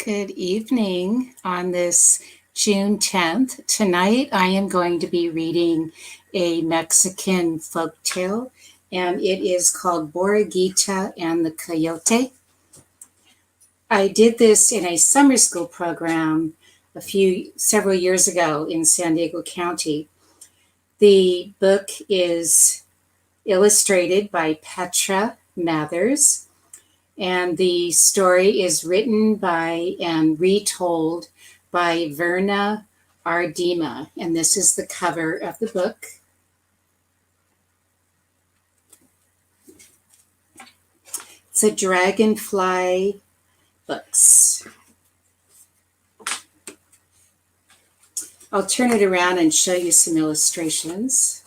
Good evening on this June 10th. Tonight I am going to be reading a Mexican folktale, and it is called Borreguita and the Coyote. I did this in a summer school program several years ago in San Diego County. The book is illustrated by Petra Mathers, and the story is written by and retold by Verna Aardema. And this is the cover of the book. It's a Dragonfly Books. I'll turn it around and show you some illustrations.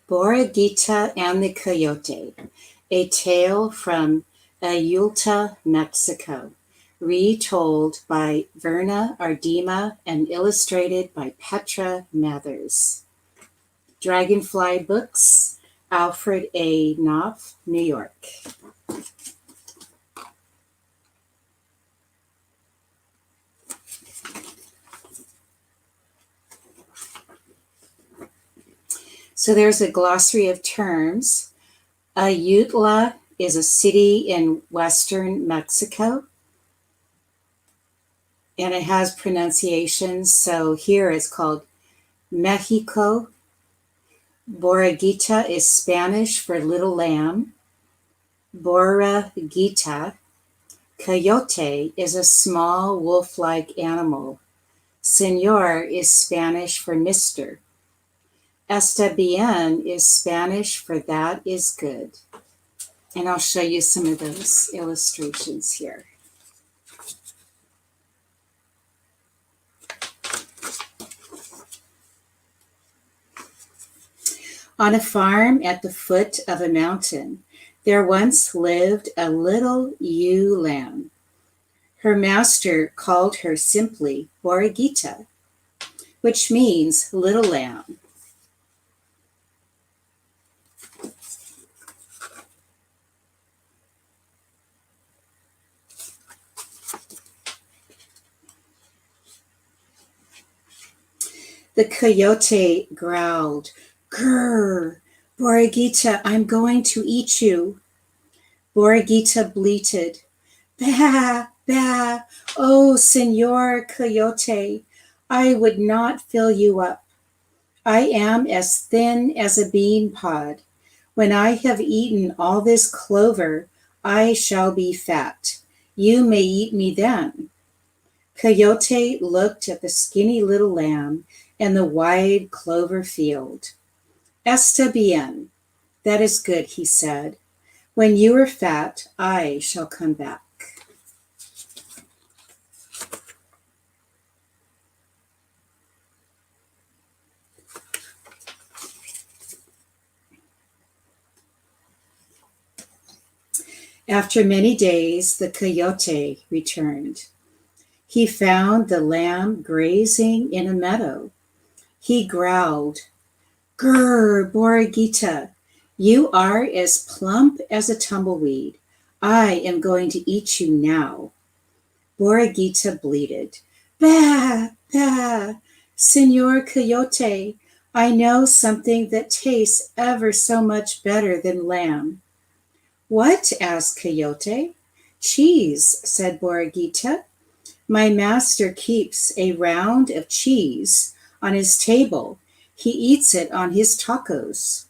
Borreguita and the Coyote, a tale from Ayulta, Mexico, retold by Verna Aardema and illustrated by Petra Mathers. Dragonfly Books, Alfred A. Knopf, New York. So there's a glossary of terms. Ayutla is a city in western Mexico, and it has pronunciations. So here it's called Mexico. Borreguita is Spanish for little lamb. Borreguita. Coyote is a small wolf-like animal. Señor is Spanish for Mr. Está bien is Spanish for that is good. And I'll show you some of those illustrations here. On a farm at the foot of a mountain, there once lived a little ewe lamb. Her master called her simply Borreguita, which means little lamb. The coyote growled, "Grrr, Borreguita, I'm going to eat you." Borreguita bleated, "Bah, bah, oh, Señor Coyote, I would not fill you up. I am as thin as a bean pod. When I have eaten all this clover, I shall be fat. You may eat me then." Coyote looked at the skinny little lamb and the wide clover field. "Está bien. That is good," he said. "When you are fat, I shall come back." After many days, the coyote returned. He found the lamb grazing in a meadow. He growled, "Grrr, Borreguita, you are as plump as a tumbleweed. I am going to eat you now." Borreguita bleated, "Bah, bah, Señor Coyote, I know something that tastes ever so much better than lamb." "What?" asked Coyote. "Cheese," said Borreguita. "My master keeps a round of cheese on his table. He eats it on his tacos."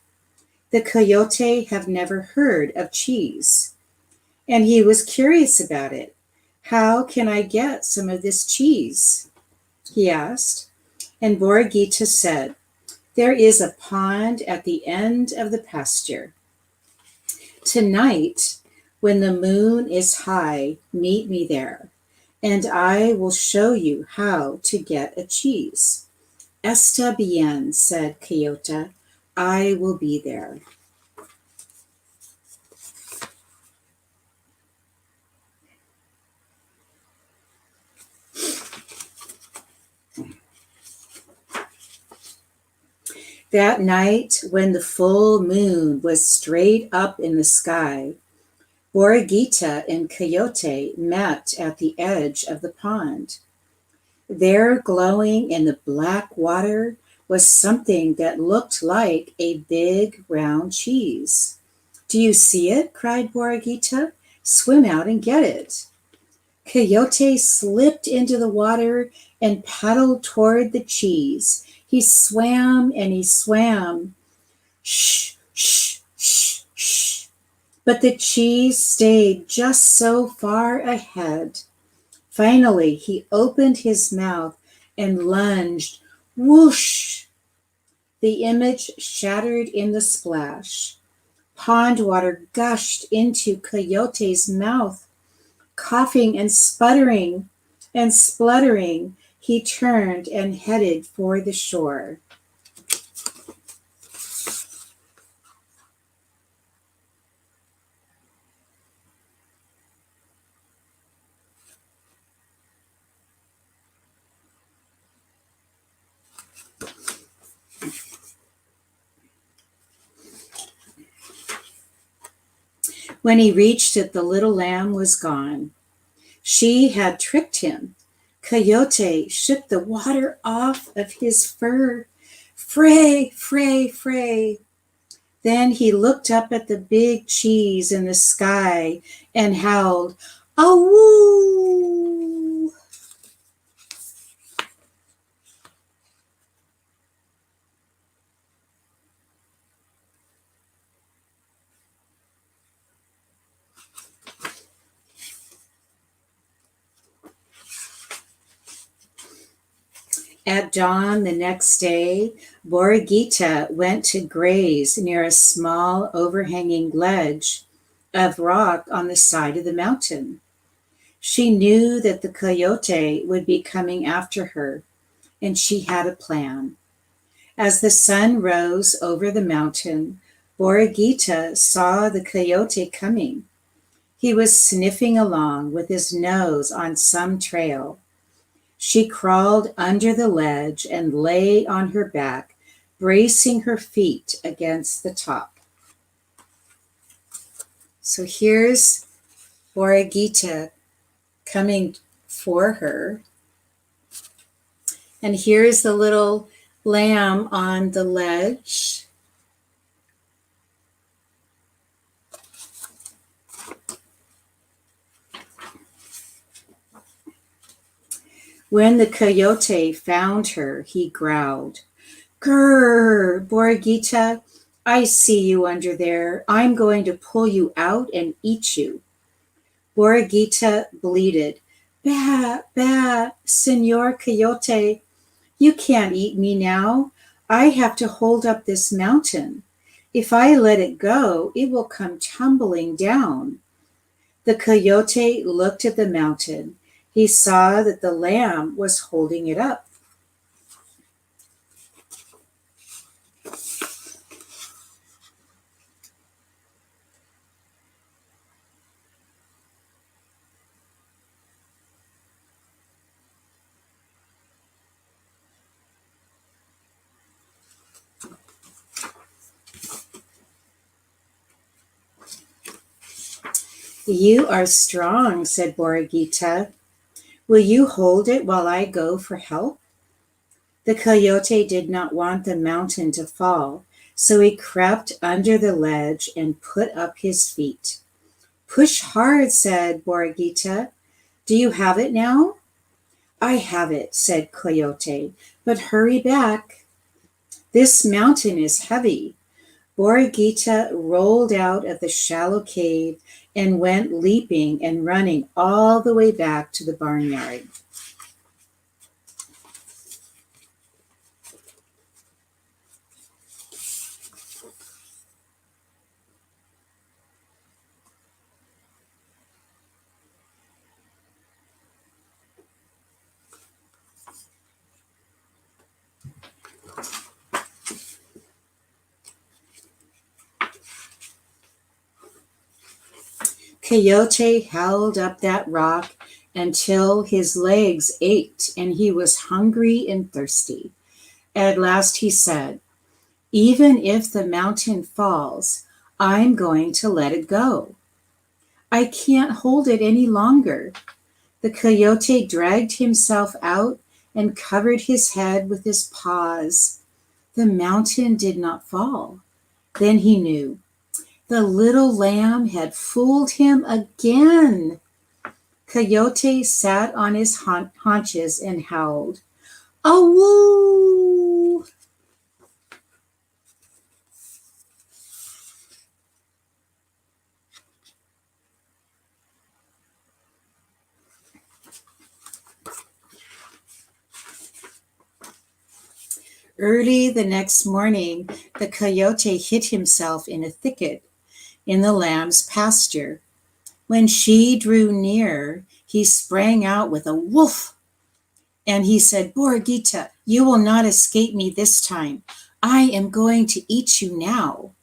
The coyote had never heard of cheese, and he was curious about it. "How can I get some of this cheese?" he asked. And Borreguita said, "There is a pond at the end of the pasture. Tonight, when the moon is high, meet me there, and I will show you how to get a cheese." "Está bien," said Coyote. "I will be there." That night, when the full moon was straight up in the sky, Borreguita and Coyote met at the edge of the pond. There, glowing in the black water, was something that looked like a big round cheese. "Do you see it?" cried Borreguita. "Swim out and get it." Coyote slipped into the water and paddled toward the cheese. He swam and he swam. Shh, shh, shh, shh. But the cheese stayed just so far ahead. Finally, he opened his mouth and lunged. Whoosh! The image shattered in the splash. Pond water gushed into Coyote's mouth. Coughing and spluttering, he turned and headed for the shore. When he reached it, the little lamb was gone. She had tricked him. Coyote shook the water off of his fur. Fray, fray, fray. Then he looked up at the big cheese in the sky and howled, "Awoo!" At dawn the next day, Borreguita went to graze near a small overhanging ledge of rock on the side of the mountain. She knew that the coyote would be coming after her, and she had a plan. As the sun rose over the mountain, Borreguita saw the coyote coming. He was sniffing along with his nose on some trail. She crawled under the ledge and lay on her back, bracing her feet against the top. So here's Borreguita coming for her. And here's the little lamb on the ledge. When the coyote found her, he growled, "Grrr, Borreguita, I see you under there. I'm going to pull you out and eat you." Borreguita bleated, "Bah, bah, Senor Coyote, you can't eat me now. I have to hold up this mountain. If I let it go, it will come tumbling down." The coyote looked at the mountain. He saw that the lamb was holding it up. "You are strong," said Borreguita. "Will you hold it while I go for help?" The coyote did not want the mountain to fall, so he crept under the ledge and put up his feet. "Push hard," said Borreguita. "Do you have it now?" "I have it," said Coyote, "but hurry back. This mountain is heavy." Borreguita rolled out of the shallow cave and went leaping and running all the way back to the barnyard. Coyote held up that rock until his legs ached and he was hungry and thirsty. At last he said, Even if the mountain falls, I'm going to let it go. I can't hold it any longer. The coyote dragged himself out and covered his head with his paws. The mountain did not fall. Then he knew. The little lamb had fooled him again. Coyote sat on his haunches and howled. "Awoo!" Early the next morning, the coyote hid himself in a thicket in the lamb's pasture. When she drew near, he sprang out with a woof, and he said, "Borreguita, you will not escape me this time. I am going to eat you now."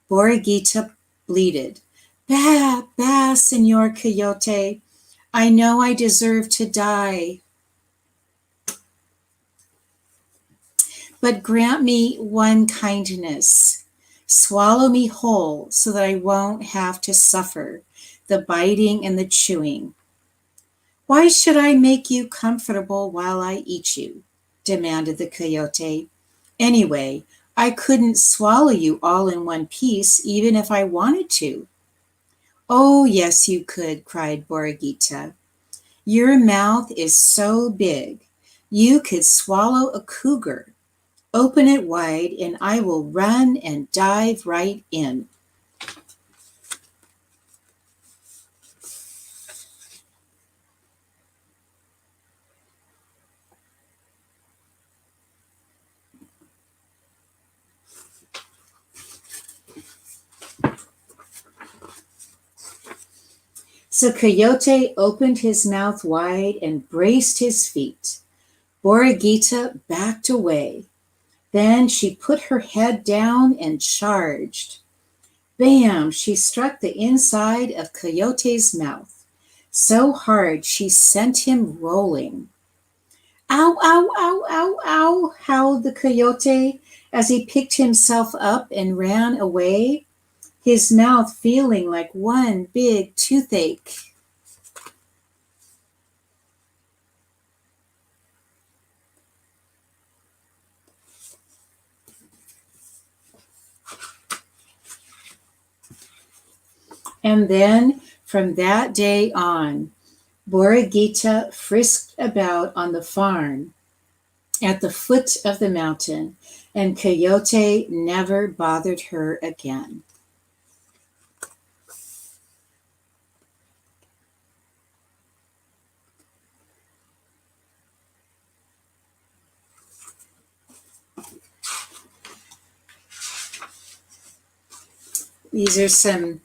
Borreguita bleated, "Bah, bah, Senor Coyote. I know I deserve to die. But grant me one kindness. Swallow me whole so that I won't have to suffer the biting and the chewing." "Why should I make you comfortable while I eat you?" demanded the coyote. "Anyway, I couldn't swallow you all in one piece even if I wanted to." "Oh, yes, you could," cried Borreguita. "Your mouth is so big, you could swallow a cougar. Open it wide, and I will run and dive right in." So Coyote opened his mouth wide and braced his feet. Borreguita backed away. Then she put her head down and charged. Bam! She struck the inside of Coyote's mouth so hard she sent him rolling. "Ow, ow, ow, ow, ow," howled the coyote as he picked himself up and ran away, his mouth feeling like one big toothache. And then from that day on, Borreguita frisked about on the farm at the foot of the mountain, and Coyote never bothered her again. These are some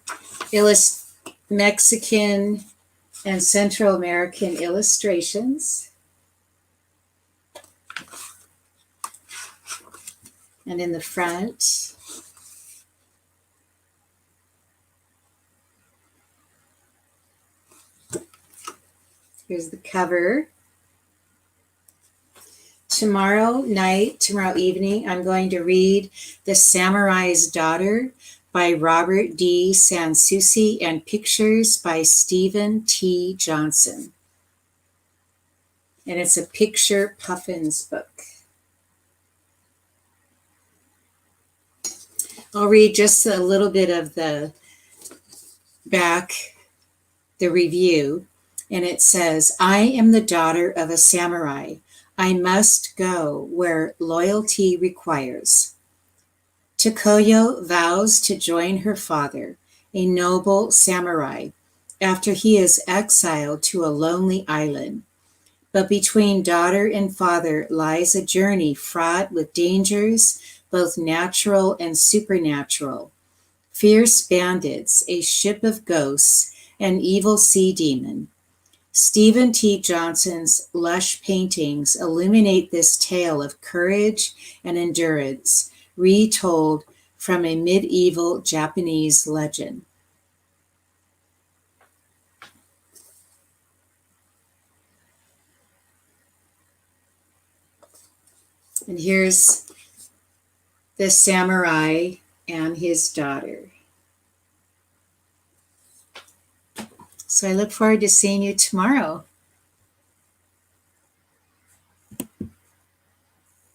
Mexican and Central American illustrations. And in the front, here's the cover. Tomorrow evening, I'm going to read The Samurai's Daughter by Robert D. Sansucci and pictures by Stephen T. Johnson. And it's a picture puffins book. I'll read just a little bit of the back, the review, and it says, "I am the daughter of a samurai. I must go where loyalty requires." Tokoyo vows to join her father, a noble samurai, after he is exiled to a lonely island. But between daughter and father lies a journey fraught with dangers, both natural and supernatural. Fierce bandits, a ship of ghosts, an evil sea demon. Stephen T. Johnson's lush paintings illuminate this tale of courage and endurance, retold from a medieval Japanese legend. And here's The Samurai and His Daughter. So I look forward to seeing you tomorrow.